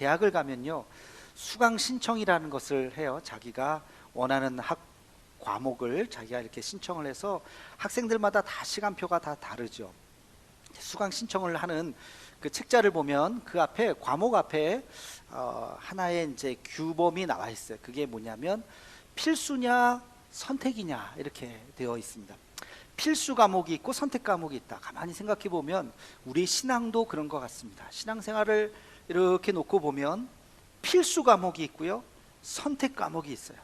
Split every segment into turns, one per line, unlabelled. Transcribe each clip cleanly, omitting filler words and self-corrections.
대학을 가면요, 수강 신청이라는 것을 해요. 자기가 원하는 과목을 자기가 이렇게 신청을 해서 학생들마다 다 시간표가 다 다르죠. 수강 신청을 하는 그 책자를 보면 그 앞에 과목 앞에 하나의 이제 규범이 나와 있어요. 그게 뭐냐면 필수냐 선택이냐 이렇게 되어 있습니다. 필수 과목이 있고 선택 과목이 있다. 가만히 생각해 보면 우리 신앙도 그런 것 같습니다. 신앙생활을 이렇게 놓고 보면 필수 과목이 있고요, 선택 과목이 있어요.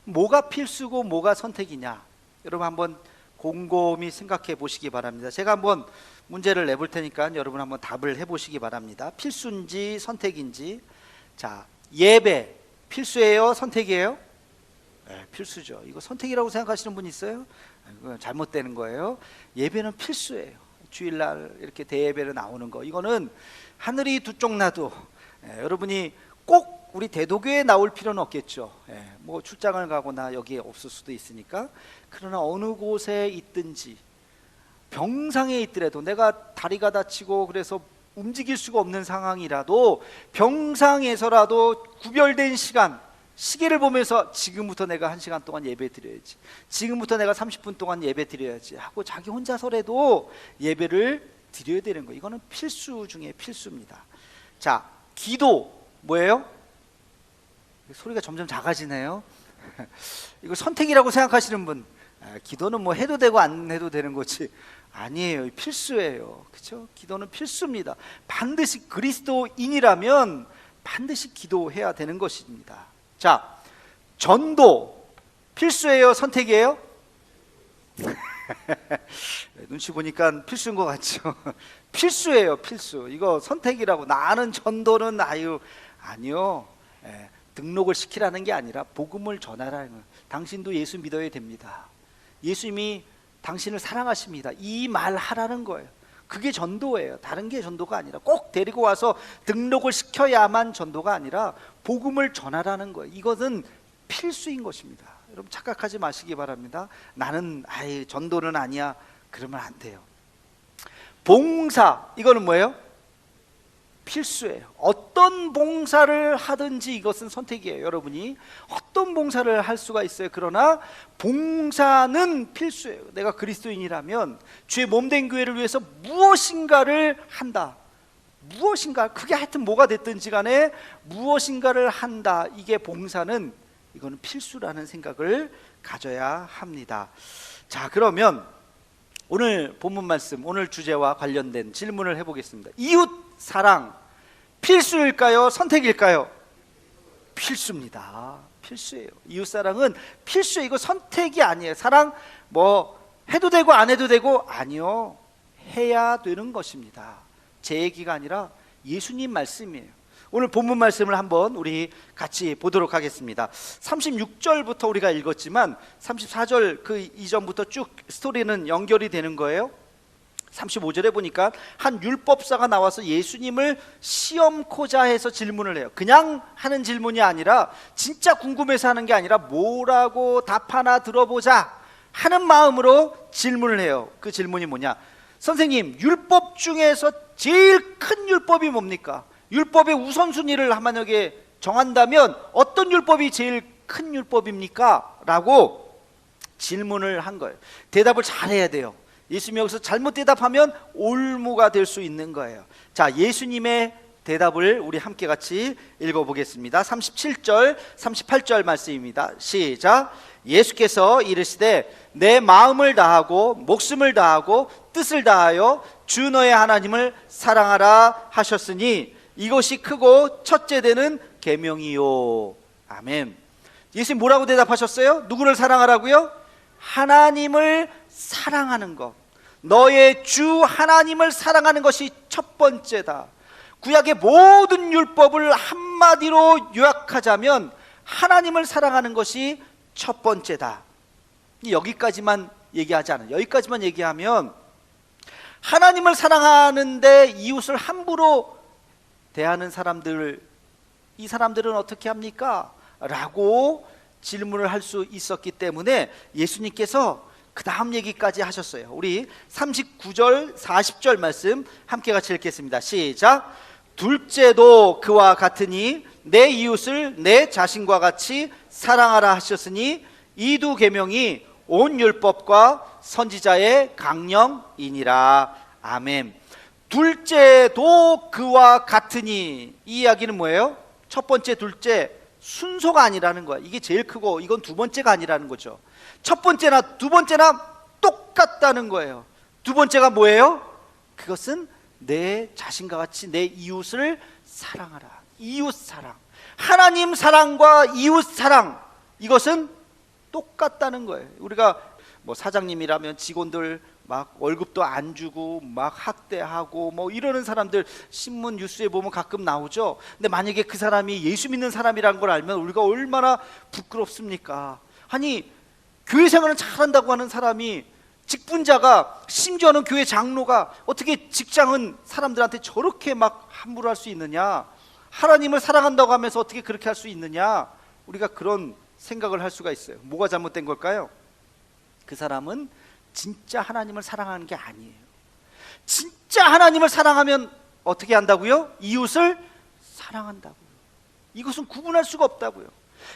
뭐가 필수고 뭐가 선택이냐, 여러분 한번 곰곰이 생각해 보시기 바랍니다. 제가 한번 문제를 내볼 테니까 여러분 한번 답을 해보시기 바랍니다. 필수인지 선택인지. 자, 예배 필수예요 선택이에요? 네, 필수죠. 이거 선택이라고 생각하시는 분 있어요? 이거 잘못되는 거예요. 예배는 필수예요. 주일날 이렇게 대예배로 나오는 거, 이거는 하늘이 두 쪽 나도 여러분이 꼭 우리 대도교에 나올 필요는 없겠죠. 뭐 출장을 가거나 여기에 없을 수도 있으니까. 그러나 어느 곳에 있든지, 병상에 있더라도, 내가 다리가 다치고 그래서 움직일 수가 없는 상황이라도 병상에서라도 구별된 시간, 시계를 보면서 지금부터 내가 1시간 동안 예배 드려야지, 지금부터 내가 30분 동안 예배 드려야지 하고 자기 혼자서라도 예배를 드려야 되는 거예요. 이거는 필수 중에 필수입니다. 자, 기도 뭐예요? 소리가 점점 작아지네요. 이거 선택이라고 생각하시는 분, 기도는 뭐 해도 되고 안 해도 되는 거지, 아니에요. 필수예요. 그렇죠? 기도는 필수입니다. 반드시 그리스도인이라면 반드시 기도해야 되는 것입니다. 자, 전도 필수예요 선택이에요? 눈치 보니까 필수인 것 같죠? 필수예요, 필수. 이거 선택이라고. 나는 전도는 아니요. 등록을 시키라는 게 아니라 복음을 전하라는 거예요. 당신도 예수 믿어야 됩니다. 예수님이 당신을 사랑하십니다. 이 말 하라는 거예요. 그게 전도예요. 다른 게 전도가 아니라, 꼭 데리고 와서 등록을 시켜야만 전도가 아니라 복음을 전하라는 거예요. 이것은 필수인 것입니다. 여러분 착각하지 마시기 바랍니다. 나는 전도는 아니야, 그러면 안 돼요. 봉사, 이거는 뭐예요? 필수예요. 어떤 봉사를 하든지 이것은 선택이에요. 여러분이 어떤 봉사를 할 수가 있어요. 그러나 봉사는 필수예요. 내가 그리스도인이라면 주의 몸된 교회를 위해서 무엇인가를 한다. 무엇인가, 그게 하여튼 뭐가 됐든지 간에 무엇인가를 한다. 이게 봉사는, 이거는 필수라는 생각을 가져야 합니다. 자, 그러면 오늘 본문 말씀, 오늘 주제와 관련된 질문을 해보겠습니다. 이웃 사랑 필수일까요? 선택일까요? 필수입니다. 필수예요. 이웃 사랑은 필수예요. 이거 선택이 아니에요. 사랑 뭐 해도 되고 안 해도 되고, 아니요, 해야 되는 것입니다. 제 얘기가 아니라 예수님 말씀이에요. 오늘 본문 말씀을 한번 우리 같이 보도록 하겠습니다. 36절부터 우리가 읽었지만 34절 그 이전부터 쭉 스토리는 연결이 되는 거예요. 35절에 보니까 한 율법사가 나와서 예수님을 시험코자 해서 질문을 해요. 그냥 하는 질문이 아니라, 진짜 궁금해서 하는 게 아니라 뭐라고 답하나 들어보자 하는 마음으로 질문을 해요. 그 질문이 뭐냐? 선생님, 율법 중에서 제일 큰 율법이 뭡니까? 율법의 우선순위를 만약에 정한다면 어떤 율법이 제일 큰 율법입니까? 라고 질문을 한 거예요. 대답을 잘해야 돼요. 예수님이 여기서 잘못 대답하면 올무가 될 수 있는 거예요. 자, 예수님의 대답을 우리 함께 같이 읽어보겠습니다. 37절, 38절 말씀입니다. 시작. 예수께서 이르시되 내 마음을 다하고 목숨을 다하고 뜻을 다하여 주 너의 하나님을 사랑하라 하셨으니 이것이 크고 첫째 되는 계명이요. 아멘. 예수님 뭐라고 대답하셨어요? 누구를 사랑하라고요? 하나님을 사랑하는 것, 너의 주 하나님을 사랑하는 것이 첫 번째다. 구약의 모든 율법을 한마디로 요약하자면 하나님을 사랑하는 것이 첫 번째다. 여기까지만 얘기하지 않아요. 여기까지만 얘기하면 하나님을 사랑하는데 이웃을 함부로 대하는 사람들, 이 사람들은 어떻게 합니까? 라고 질문을 할 수 있었기 때문에 예수님께서 그 다음 얘기까지 하셨어요. 우리 39절 40절 말씀 함께 같이 읽겠습니다. 시작. 둘째도 그와 같으니 내 이웃을 내 자신과 같이 사랑하라 하셨으니 이 두 계명이 온 율법과 선지자의 강령이니라. 아멘. 둘째도 그와 같으니, 이 이야기는 뭐예요? 첫 번째, 둘째 순서가 아니라는 거야. 이게 제일 크고 이건 두 번째가 아니라는 거죠. 첫 번째나 두 번째나 똑같다는 거예요. 두 번째가 뭐예요? 그것은 내 자신과 같이 내 이웃을 사랑하라. 이웃 사랑, 하나님 사랑과 이웃 사랑, 이것은 똑같다는 거예요. 우리가 뭐 사장님이라면 직원들 막 월급도 안 주고 막 학대하고 뭐 이러는 사람들 신문 뉴스에 보면 가끔 나오죠. 근데 만약에 그 사람이 예수 믿는 사람이라는 걸 알면 우리가 얼마나 부끄럽습니까? 아니, 교회 생활은 잘한다고 하는 사람이, 직분자가, 심지어는 교회 장로가 어떻게 직장은 사람들한테 저렇게 막 함부로 할 수 있느냐? 하나님을 사랑한다고 하면서 어떻게 그렇게 할 수 있느냐? 우리가 그런 생각을 할 수가 있어요. 뭐가 잘못된 걸까요? 그 사람은 진짜 하나님을 사랑하는 게 아니에요. 진짜 하나님을 사랑하면 어떻게 한다고요? 이웃을 사랑한다고요. 이것은 구분할 수가 없다고요.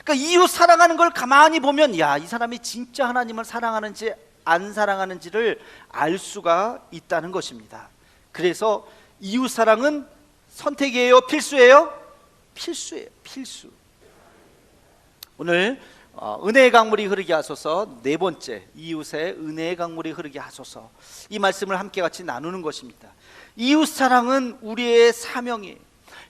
그러니까 이웃 사랑하는 걸 가만히 보면, 야, 이 사람이 진짜 하나님을 사랑하는지 안 사랑하는지를 알 수가 있다는 것입니다. 그래서 이웃 사랑은 선택이에요, 필수예요? 필수예요, 필수. 오늘 은혜의 강물이 흐르게 하소서, 네 번째, 이웃의 은혜의 강물이 흐르게 하소서, 이 말씀을 함께 같이 나누는 것입니다. 이웃 사랑은 우리의 사명이에요.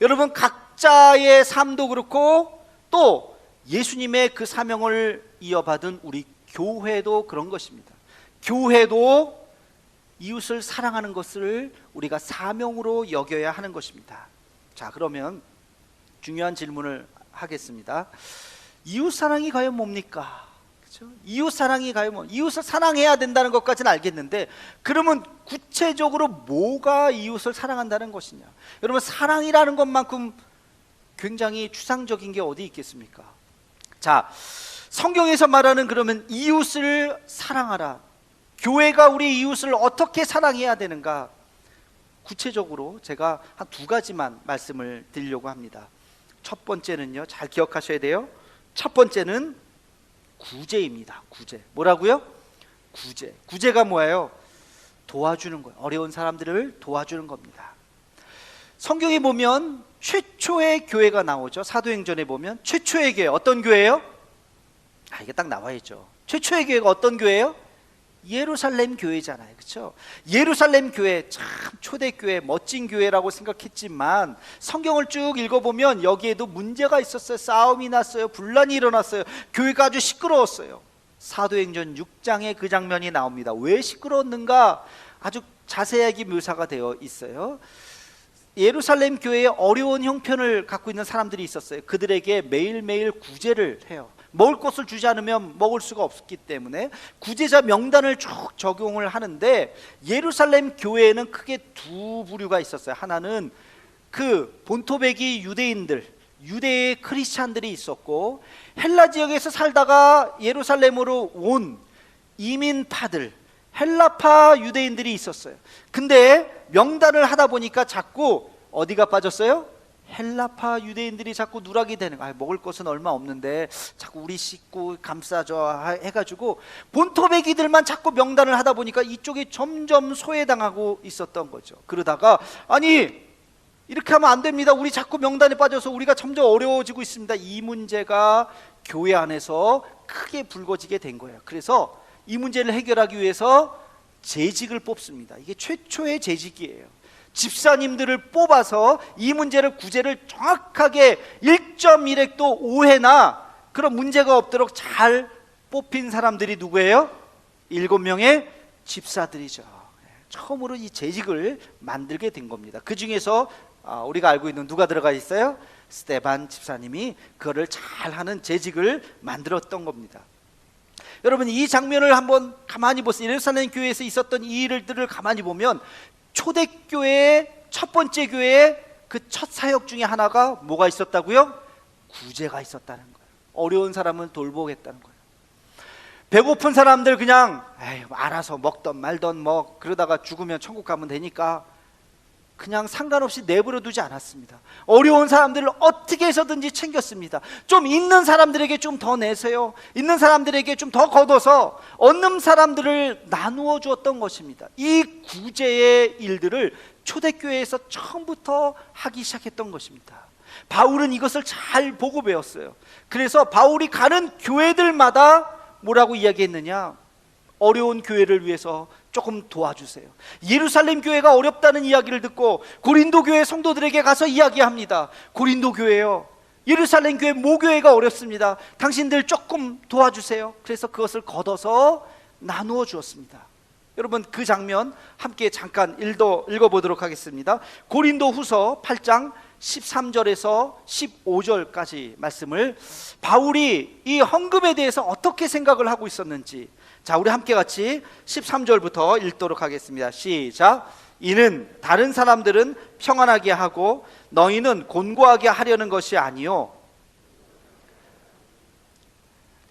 여러분, 각자의 삶도 그렇고 또 예수님의 그 사명을 이어받은 우리 교회도 그런 것입니다. 교회도 이웃을 사랑하는 것을 우리가 사명으로 여겨야 하는 것입니다. 자, 그러면 중요한 질문을 하겠습니다. 이웃 사랑이 과연 뭡니까? 그렇죠? 이웃 사랑이 과연 뭐, 이웃을 사랑해야 된다는 것까지는 알겠는데, 그러면 구체적으로 뭐가 이웃을 사랑한다는 것이냐? 여러분, 사랑이라는 것만큼 굉장히 추상적인 게 어디 있겠습니까? 자, 성경에서 말하는 그러면 이웃을 사랑하라, 교회가 우리 이웃을 어떻게 사랑해야 되는가? 구체적으로 제가 한 두 가지만 말씀을 드리려고 합니다. 첫 번째는요, 잘 기억하셔야 돼요. 첫 번째는 구제입니다. 구제. 뭐라고요? 구제. 구제가 뭐예요? 도와주는 거예요. 어려운 사람들을 도와주는 겁니다. 성경에 보면 최초의 교회가 나오죠. 사도행전에 보면 최초의 교회, 어떤 교회예요? 이게 딱 나와야죠. 최초의 교회가 어떤 교회예요? 예루살렘 교회잖아요. 그렇죠? 예루살렘 교회, 참 초대교회, 멋진 교회라고 생각했지만 성경을 쭉 읽어보면 여기에도 문제가 있었어요. 싸움이 났어요. 분란이 일어났어요. 교회가 아주 시끄러웠어요. 사도행전 6장에 그 장면이 나옵니다. 왜 시끄러웠는가? 아주 자세하게 묘사가 되어 있어요. 예루살렘 교회에 어려운 형편을 갖고 있는 사람들이 있었어요. 그들에게 매일매일 구제를 해요. 먹을 것을 주지 않으면 먹을 수가 없기 때문에 구제자 명단을 쭉 적용을 하는데, 예루살렘 교회에는 크게 두 부류가 있었어요. 하나는 그 본토백이 유대인들, 유대의 크리스찬들이 있었고, 헬라 지역에서 살다가 예루살렘으로 온 이민파들, 헬라파 유대인들이 있었어요. 근데 명단을 하다 보니까 자꾸 어디가 빠졌어요? 헬라파 유대인들이 자꾸 누락이 되는 거예요. 먹을 것은 얼마 없는데 자꾸 우리 식구 감싸줘 해가지고 본토백이들만 자꾸 명단을 하다 보니까 이쪽이 점점 소외당하고 있었던 거죠. 그러다가 아니, 이렇게 하면 안 됩니다. 우리 자꾸 명단에 빠져서 우리가 점점 어려워지고 있습니다. 이 문제가 교회 안에서 크게 불거지게 된 거예요. 그래서 이 문제를 해결하기 위해서 재직을 뽑습니다. 이게 최초의 재직이에요. 집사님들을 뽑아서 이 문제를, 구제를 정확하게 1.1획도 오해나 그런 문제가 없도록 잘 뽑힌 사람들이 누구예요? 7명의 집사들이죠. 처음으로 이 재직을 만들게 된 겁니다. 그 중에서 우리가 알고 있는 누가 들어가 있어요? 스데반 집사님이 그거를 잘하는 재직을 만들었던 겁니다. 여러분, 이 장면을 한번 가만히 보세요. 예루살렘 교회에서 있었던 이 일들을 가만히 보면 초대교회의 첫 번째 교회의 그 첫 사역 중에 하나가 뭐가 있었다고요? 구제가 있었다는 거예요. 어려운 사람을 돌보겠다는 거예요. 배고픈 사람들 그냥 알아서 먹던 말던 뭐 그러다가 죽으면 천국 가면 되니까 그냥 상관없이 내버려 두지 않았습니다. 어려운 사람들을 어떻게 해서든지 챙겼습니다. 좀 있는 사람들에게 좀 더 내세요. 있는 사람들에게 좀 더 걷어서 없는 사람들을 나누어 주었던 것입니다. 이 구제의 일들을 초대교회에서 처음부터 하기 시작했던 것입니다. 바울은 이것을 잘 보고 배웠어요. 그래서 바울이 가는 교회들마다 뭐라고 이야기했느냐? 어려운 교회를 위해서 조금 도와주세요. 예루살렘 교회가 어렵다는 이야기를 듣고 고린도 교회 성도들에게 가서 이야기합니다. 고린도 교회요, 예루살렘 교회 모교회가 어렵습니다. 당신들 조금 도와주세요. 그래서 그것을 걷어서 나누어 주었습니다. 여러분, 그 장면 함께 잠깐 읽어보도록 하겠습니다. 고린도 후서 8장 13절에서 15절까지 말씀을, 바울이 이 헌금에 대해서 어떻게 생각을 하고 있었는지, 자, 우리 함께 같이 13절부터 읽도록 하겠습니다. 시작. 이는 다른 사람들은 평안하게 하고 너희는 곤고하게 하려는 것이 아니요,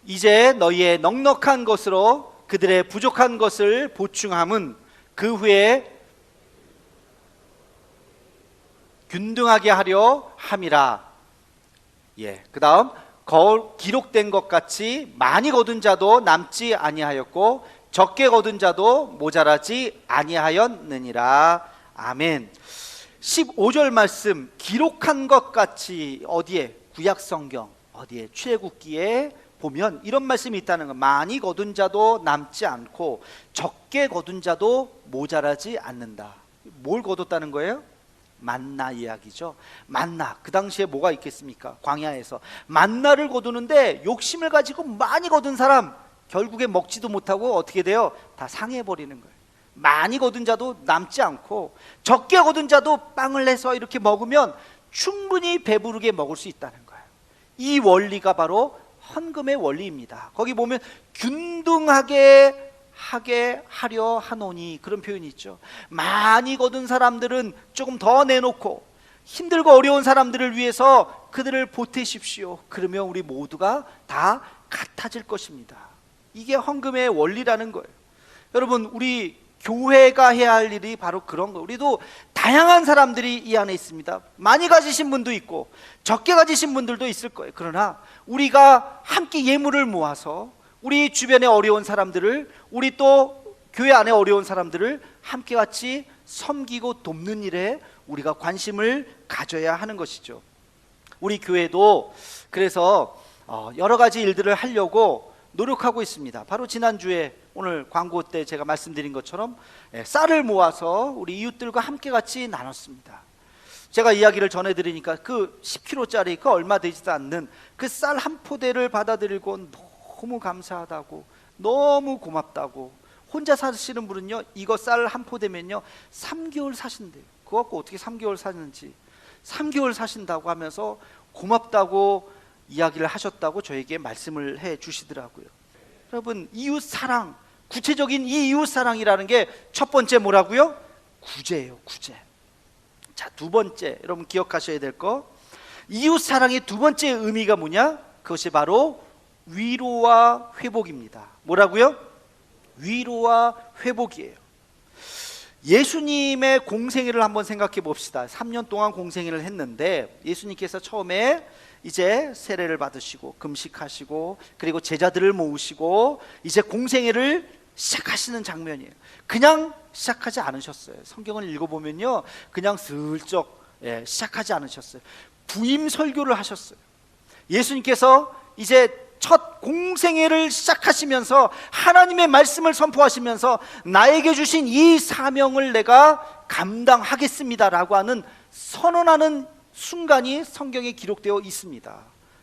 이제 너희의 넉넉한 것으로 그들의 부족한 것을 보충함은 그 후에 균등하게 하려 함이라. 그 다음, 기록된 것 같이 많이 거둔 자도 남지 아니하였고 적게 거둔 자도 모자라지 아니하였느니라. 아멘. 15절 말씀, 기록한 것 같이, 어디에? 구약성경 어디에? 출애굽기에 보면 이런 말씀이 있다는 거. 많이 거둔 자도 남지 않고 적게 거둔 자도 모자라지 않는다. 뭘 거뒀다는 거예요? 만나 이야기죠. 만나, 그 당시에 뭐가 있겠습니까? 광야에서 만나를 거두는데 욕심을 가지고 많이 거둔 사람 결국에 먹지도 못하고 어떻게 돼요? 다 상해버리는 거예요. 많이 거둔 자도 남지 않고 적게 거둔 자도 빵을 내서 이렇게 먹으면 충분히 배부르게 먹을 수 있다는 거예요. 이 원리가 바로 헌금의 원리입니다. 거기 보면 균등하게 하게 하려 하노니, 그런 표현이 있죠. 많이 거둔 사람들은 조금 더 내놓고 힘들고 어려운 사람들을 위해서 그들을 보태십시오. 그러면 우리 모두가 다 같아질 것입니다. 이게 헌금의 원리라는 거예요. 여러분, 우리 교회가 해야 할 일이 바로 그런 거예요. 우리도 다양한 사람들이 이 안에 있습니다. 많이 가지신 분도 있고 적게 가지신 분들도 있을 거예요. 그러나 우리가 함께 예물을 모아서 우리 주변에 어려운 사람들을, 우리 또 교회 안에 어려운 사람들을 함께 같이 섬기고 돕는 일에 우리가 관심을 가져야 하는 것이죠. 우리 교회도 그래서 여러 가지 일들을 하려고 노력하고 있습니다. 바로 지난주에 오늘 광고 때 제가 말씀드린 것처럼 쌀을 모아서 우리 이웃들과 함께 같이 나눴습니다. 제가 이야기를 전해드리니까 그 10kg짜리 그 얼마 되지도 않는 그 쌀 한 포대를 받아들이고 너무 감사하다고, 너무 고맙다고. 혼자 사시는 분은요, 이거 쌀 한 포대면요 3개월 사신대요. 그거 갖고 어떻게 3개월 사는지, 3개월 사신다고 하면서 고맙다고 이야기를 하셨다고 저에게 말씀을 해 주시더라고요. 여러분, 이웃 사랑, 구체적인 이 이웃 사랑이라는 게 첫 번째 뭐라고요? 구제예요, 구제. 자, 두 번째, 여러분 기억하셔야 될 거, 이웃 사랑의 두 번째 의미가 뭐냐? 그것이 바로 위로와 회복입니다. 뭐라고요? 위로와 회복이에요. 예수님의 공생애를 한번 생각해 봅시다. 3년 동안 공생애를 했는데 예수님께서 처음에 이제 세례를 받으시고 금식하시고 그리고 제자들을 모으시고 이제 공생애를 시작하시는 장면이에요. 그냥 시작하지 않으셨어요. 성경을 읽어보면요, 그냥 슬쩍 시작하지 않으셨어요. 부임 설교를 하셨어요. 예수님께서 이제 첫 공생애를 시작하시면서 하나님의 말씀을 선포하시면서 나에게 주신 이 사명을 내가 감당하겠습니다라고 하는 선언하는 순간이 성경에 기록되어 있습니다.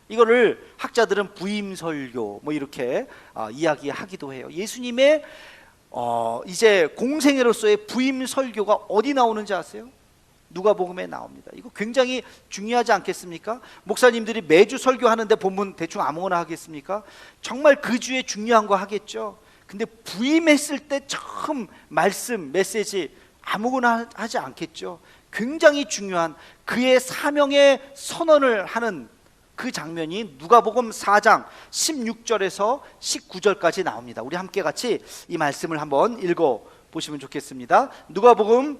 이거를 학자들은 부임설교 뭐 이렇게 이야기하기도 해요. 예수님의 이제 공생애로서의 부임설교가 어디 나오는지 아세요? 누가복음에 나옵니다. 이거 굉장히 중요하지 않겠습니까? 목사님들이 매주 설교하는데 본문 대충 아무거나 하겠습니까? 정말 그 주에 중요한 거 하겠죠. 근데 부임했을 때 처음 말씀, 메시지 아무거나 하지 않겠죠. 굉장히 중요한 그의 사명의 선언을 하는 그 장면이 누가복음 4장 16절에서 19절까지 나옵니다. 우리 함께 같이 이 말씀을 한번 읽어 보시면 좋겠습니다. 누가복음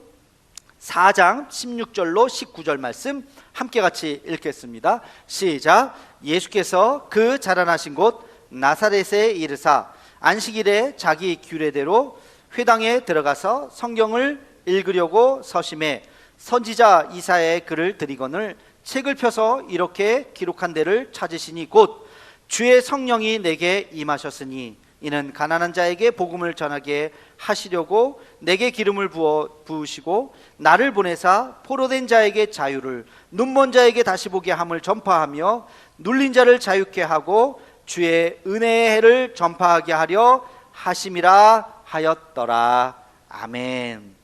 4장 16절로 19절 말씀 함께 같이 읽겠습니다. 시작. 예수께서 그 자라나신 곳 나사렛에 이르사 안식일에 자기 규례대로 회당에 들어가서 성경을 읽으려고 서심해 선지자 이사야의 글을 들이거늘 책을 펴서 이렇게 기록한 데를 찾으시니 곧 주의 성령이 내게 임하셨으니 이는 가난한 자에게 복음을 전하게 하시려고 내게 기름을 부으시고 나를 보내사 포로된 자에게 자유를 눈먼 자에게 다시 보게 함을 전파하며 눌린 자를 자유케 하고 주의 은혜의 해를 전파하게 하려 하심이라 하였더라. 아멘.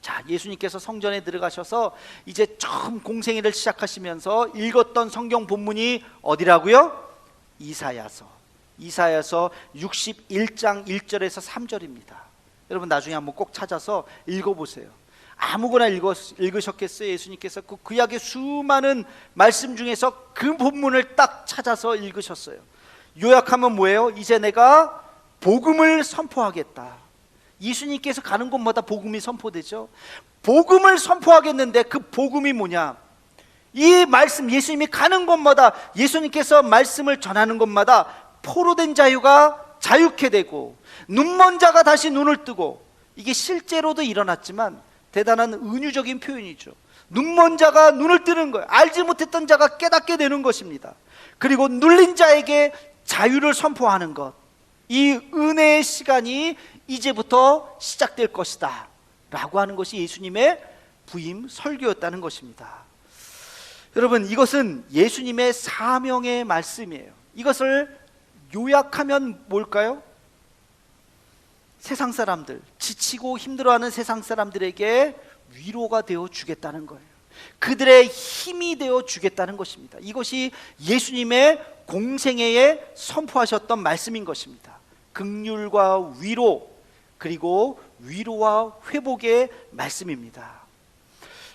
자, 예수님께서 성전에 들어가셔서 이제 처음 공생애를 시작하시면서 읽었던 성경 본문이 어디라고요? 이사야서 61장 1절에서 3절입니다. 여러분 나중에 한번 꼭 찾아서 읽어보세요. 아무거나 읽으셨겠어요? 예수님께서 그 구약의 수많은 말씀 중에서 그 본문을 딱 찾아서 읽으셨어요. 요약하면 뭐예요? 이제 내가 복음을 선포하겠다. 예수님께서 가는 곳마다 복음이 선포되죠. 복음을 선포하겠는데 그 복음이 뭐냐? 이 말씀, 예수님이 가는 곳마다, 예수님께서 말씀을 전하는 곳마다 포로된 자유가 자유케 되고 눈먼 자가 다시 눈을 뜨고, 이게 실제로도 일어났지만 대단한 은유적인 표현이죠. 눈먼 자가 눈을 뜨는 거예요. 알지 못했던 자가 깨닫게 되는 것입니다. 그리고 눌린 자에게 자유를 선포하는 것, 이 은혜의 시간이 이제부터 시작될 것이다 라고 하는 것이 예수님의 부임 설교였다는 것입니다. 여러분, 이것은 예수님의 사명의 말씀이에요. 이것을 요약하면 뭘까요? 세상 사람들, 지치고 힘들어하는 세상 사람들에게 위로가 되어 주겠다는 거예요. 그들의 힘이 되어 주겠다는 것입니다. 이것이 예수님의 공생애에 선포하셨던 말씀인 것입니다. 긍휼과 위로, 그리고 위로와 회복의 말씀입니다.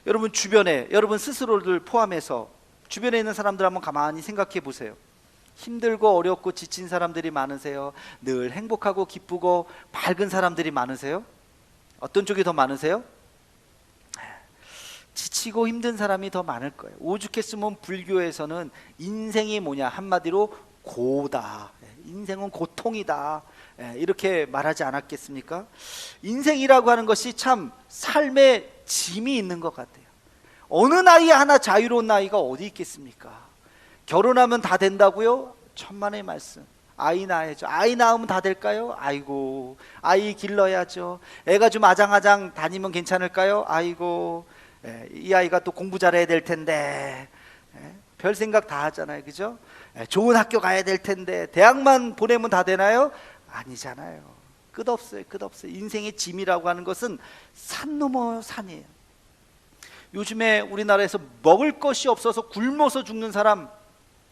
여러분 주변에, 여러분 스스로를 포함해서 주변에 있는 사람들 한번 가만히 생각해 보세요. 힘들고 어렵고 지친 사람들이 많으세요? 늘 행복하고 기쁘고 밝은 사람들이 많으세요? 어떤 쪽이 더 많으세요? 지치고 힘든 사람이 더 많을 거예요. 오죽했으면 불교에서는 인생이 뭐냐, 한마디로 고다, 인생은 고통이다, 이렇게 말하지 않았겠습니까? 인생이라고 하는 것이 참 삶의 짐이 있는 것 같아요. 어느 나이에 하나 자유로운 나이가 어디 있겠습니까? 결혼하면 다 된다고요? 천만의 말씀. 아이 낳아야죠. 아이 낳으면 다 될까요? 아이고, 아이 길러야죠. 애가 좀 아장아장 다니면 괜찮을까요? 아이고, 이 아이가 또 공부 잘해야 될 텐데, 별 생각 다 하잖아요, 그죠? 좋은 학교 가야 될 텐데, 대학만 보내면 다 되나요? 아니잖아요. 끝없어요, 끝없어요. 인생의 짐이라고 하는 것은 산 넘어 산이에요. 요즘에 우리나라에서 먹을 것이 없어서 굶어서 죽는 사람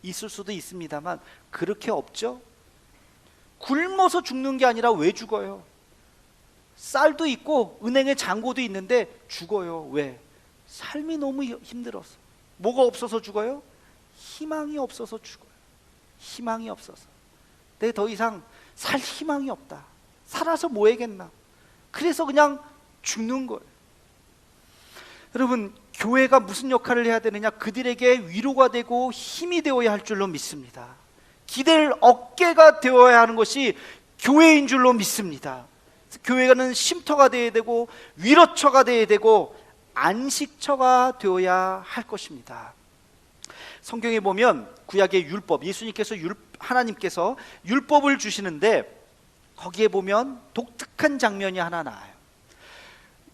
있을 수도 있습니다만 그렇게 없죠? 굶어서 죽는 게 아니라 왜 죽어요? 쌀도 있고 은행에 잔고도 있는데 죽어요. 왜? 삶이 너무 힘들어서. 뭐가 없어서 죽어요? 희망이 없어서 죽어요. 희망이 없어서. 내가 더 이상 살 희망이 없다. 살아서 뭐 해겠나? 그래서 그냥 죽는 거예요. 여러분, 교회가 무슨 역할을 해야 되느냐? 그들에게 위로가 되고 힘이 되어야 할 줄로 믿습니다. 기댈 어깨가 되어야 하는 것이 교회인 줄로 믿습니다. 교회는 쉼터가 되어야 되고 위로처가 되어야 되고 안식처가 되어야 할 것입니다. 성경에 보면 구약의 율법, 예수님께서 하나님께서 율법을 주시는데 거기에 보면 독특한 장면이 하나 나와요.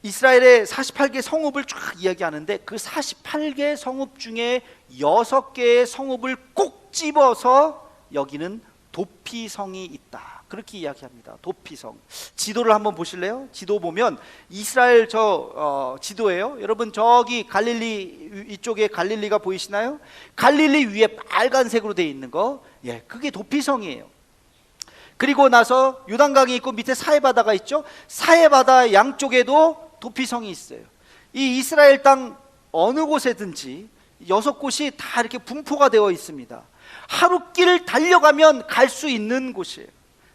이스라엘의 48개 성읍을 쫙 이야기하는데 그 48개 성읍 중에 6개의 성읍을 꼭 집어서 여기는 도피성이 있다, 그렇게 이야기합니다. 도피성. 지도를 한번 보실래요? 지도 보면 이스라엘 지도예요. 여러분 저기 갈릴리, 이쪽에 갈릴리가 보이시나요? 갈릴리 위에 빨간색으로 되어 있는 거, 그게 도피성이에요. 그리고 나서 요단강이 있고 밑에 사해바다가 있죠. 사해바다 양쪽에도 도피성이 있어요. 이 이스라엘 땅 어느 곳에든지 6곳이 다 이렇게 분포가 되어 있습니다. 하루 길 달려가면 갈 수 있는 곳이에요.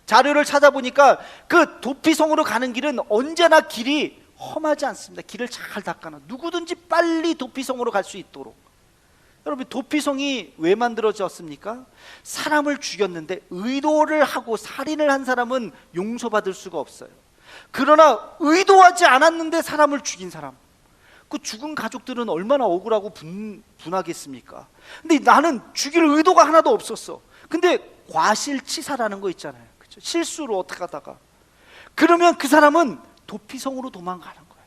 자료를 찾아보니까 그 도피성으로 가는 길은 언제나 길이 험하지 않습니다. 길을 잘 닦아놔. 누구든지 빨리 도피성으로 갈 수 있도록. 여러분, 도피성이 왜 만들어졌습니까? 사람을 죽였는데 의도를 하고 살인을 한 사람은 용서받을 수가 없어요. 그러나 의도하지 않았는데 사람을 죽인 사람, 그 죽은 가족들은 얼마나 억울하고 분하겠습니까? 근데 나는 죽일 의도가 하나도 없었어. 근데 과실치사라는 거 있잖아요. 그렇죠? 실수로 어떻게 하다가, 그러면 그 사람은 도피성으로 도망가는 거예요.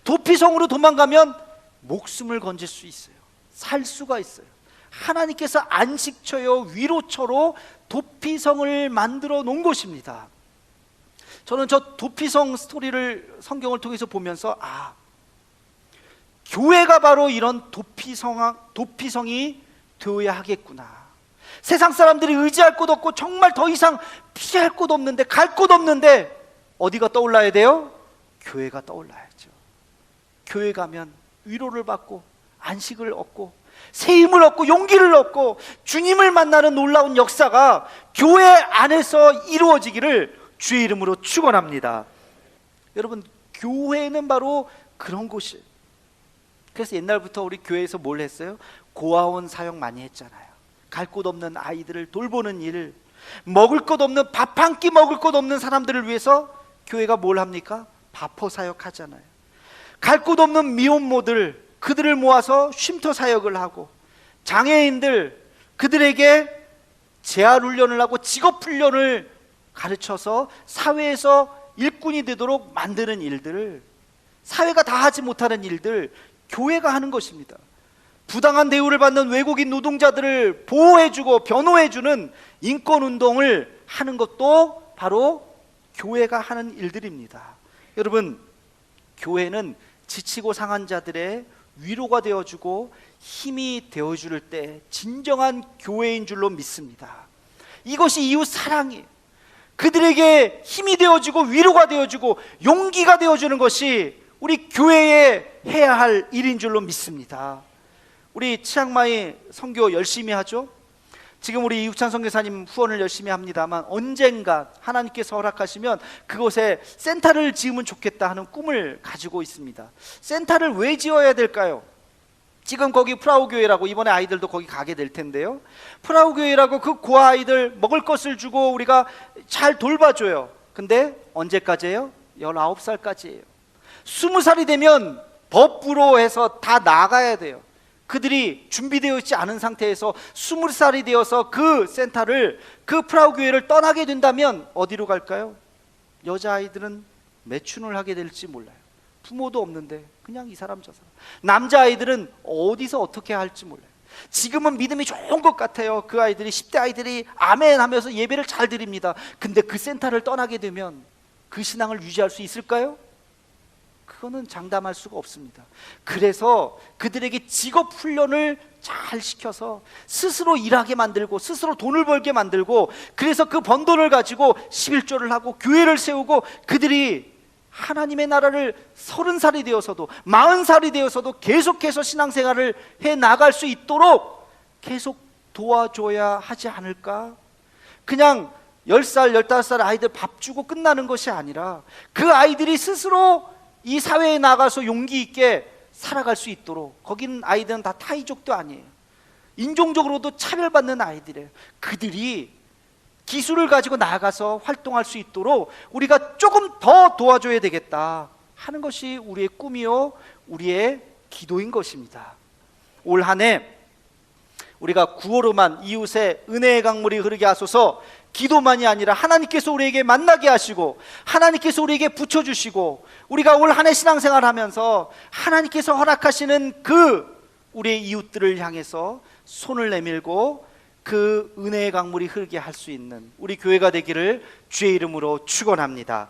도피성으로 도망가면 목숨을 건질 수 있어요. 살 수가 있어요. 하나님께서 안식처요 위로처로 도피성을 만들어 놓은 것입니다. 저는 저 도피성 스토리를 성경을 통해서 보면서 교회가 바로 이런 도피성이 되어야 하겠구나. 세상 사람들이 의지할 곳 없고 정말 더 이상 피할 곳 없는데, 갈 곳 없는데 어디가 떠올라야 돼요? 교회가 떠올라야죠. 교회 가면 위로를 받고 안식을 얻고 새 힘을 얻고 용기를 얻고 주님을 만나는 놀라운 역사가 교회 안에서 이루어지기를 주의 이름으로 축원합니다. 여러분, 교회는 바로 그런 곳이에요. 그래서 옛날부터 우리 교회에서 뭘 했어요? 고아원 사역 많이 했잖아요. 갈 곳 없는 아이들을 돌보는 일, 먹을 것 없는, 밥 한 끼 먹을 것 없는 사람들을 위해서 교회가 뭘 합니까? 밥퍼 사역하잖아요. 갈 곳 없는 미혼모들, 그들을 모아서 쉼터 사역을 하고, 장애인들, 그들에게 재활훈련을 하고 직업훈련을 가르쳐서 사회에서 일꾼이 되도록 만드는 일들을, 사회가 다 하지 못하는 일들 교회가 하는 것입니다. 부당한 대우를 받는 외국인 노동자들을 보호해주고 변호해주는 인권운동을 하는 것도 바로 교회가 하는 일들입니다. 여러분, 교회는 지치고 상한 자들의 위로가 되어주고 힘이 되어줄 때 진정한 교회인 줄로 믿습니다. 이것이 이웃 사랑이에요. 그들에게 힘이 되어주고 위로가 되어주고 용기가 되어주는 것이 우리 교회에 해야 할 일인 줄로 믿습니다. 우리 치앙마이 선교 열심히 하죠. 지금 우리 이육찬 선교사님 후원을 열심히 합니다만, 언젠가 하나님께서 허락하시면 그곳에 센터를 지으면 좋겠다 하는 꿈을 가지고 있습니다. 센터를 왜 지어야 될까요? 지금 거기 프라우교회라고, 이번에 아이들도 거기 가게 될 텐데요, 프라우교회라고 그 고아 아이들 먹을 것을 주고 우리가 잘 돌봐줘요. 근데 언제까지예요? 19살까지예요 20살이 되면 법부로 해서 다 나가야 돼요. 그들이 준비되어 있지 않은 상태에서 20살이 되어서 그 센터를, 그 프라우교회를 떠나게 된다면 어디로 갈까요? 여자아이들은 매춘을 하게 될지 몰라요. 부모도 없는데 그냥 이 사람 저 사람. 남자아이들은 어디서 어떻게 할지 몰라요. 지금은 믿음이 좋은 것 같아요. 그 아이들이, 10대 아이들이 아멘 하면서 예배를 잘 드립니다. 근데 그 센터를 떠나게 되면 그 신앙을 유지할 수 있을까요? 그거는 장담할 수가 없습니다. 그래서 그들에게 직업 훈련을 잘 시켜서 스스로 일하게 만들고 스스로 돈을 벌게 만들고, 그래서 그 번 돈을 가지고 11조를 하고 교회를 세우고, 그들이 하나님의 나라를 30살이 되어서도 40살이 되어서도 계속해서 신앙생활을 해 나갈 수 있도록 계속 도와줘야 하지 않을까? 그냥 10살, 15살 아이들 밥 주고 끝나는 것이 아니라 그 아이들이 스스로 이 사회에 나가서 용기 있게 살아갈 수 있도록. 거기는 아이들은 다 타이족도 아니에요. 인종적으로도 차별받는 아이들이에요. 그들이 기술을 가지고 나가서 활동할 수 있도록 우리가 조금 더 도와줘야 되겠다 하는 것이 우리의 꿈이요 우리의 기도인 것입니다. 올 한 해 우리가 구호로만 이웃의 은혜의 강물이 흐르게 하소서, 기도만이 아니라 하나님께서 우리에게 만나게 하시고 하나님께서 우리에게 붙여주시고, 우리가 올 한 해 신앙생활 하면서 하나님께서 허락하시는 그 우리의 이웃들을 향해서 손을 내밀고 그 은혜의 강물이 흐르게 할 수 있는 우리 교회가 되기를 주의 이름으로 축원합니다.